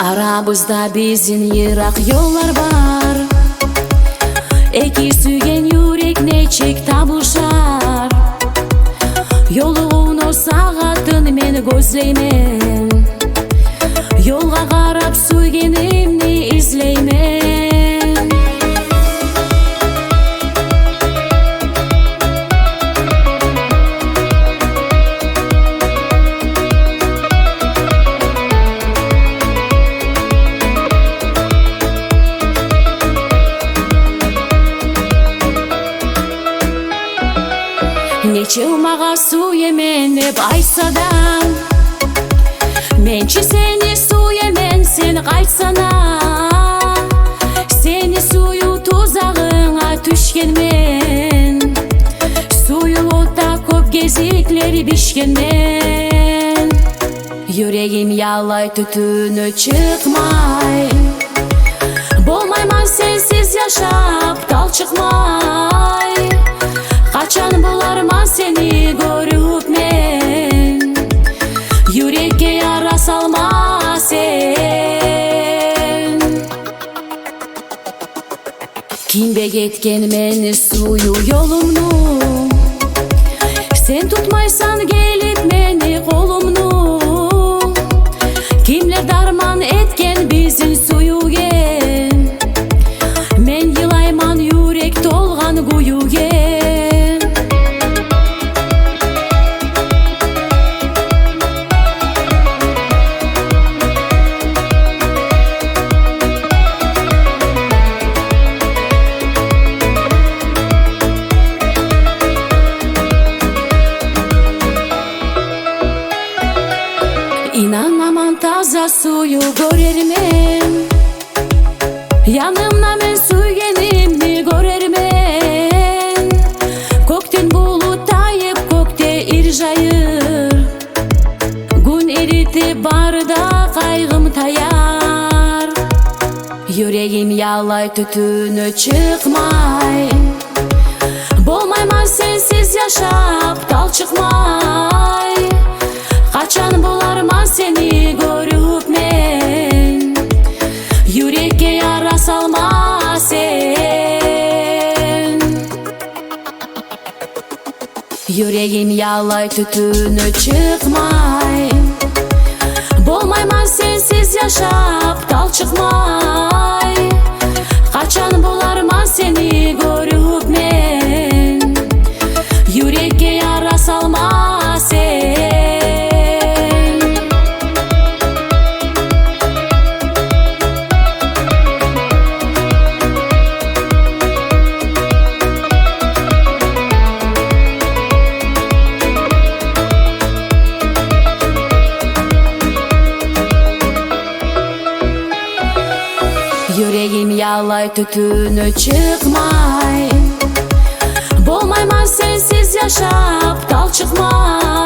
Aramızda bizim yırak yollar var. Eki suygen yürek neçek tabuşar. Yoluğunu sağatın men gözleymen. Yolga qarab suygenimni izleymen. Neçe umağa suyemen hep aysadan. Mençi seni suyemen sen qaytsana. Seni suyu tuzağına düşkenmen. Suyu otta köp gezikleri bişkenmen. Yüreğim yalay tütünü çıkmay. Bolmayman sensiz yaşap dal çıkmay. Kaçan bularman seni görüp men. Yürekke yara salma sen. Kimbe ketken meni suyu yolumnu. Sen tutmaysan gelip meni kolumnu. Kimler darman etken bizim suyu gen. Men yılayman yürek dolgan kuyu gen. İnanaman taza suyu görermen. Yanımda men suygenimni görermen. Kökten bulut tayıp kökte irjayır. Gün eriti barda kaygım tayar. Yüreğim yalay tütünü çıkmay. Bolmayman sensiz yaşap dal çıkmay. Kaçan bularman seni görüp men. Yürekke yara salma sen. Yüreğim yalay tütünü çıkmay. Bolmayman sensiz yaşap dal çıkmay. Kaçan bularman seni görüp men. Yürekke yara salma sen. Yüreğim yalay tütünü çıkmay. Bolmayman sensiz yaşap dal çıkmay.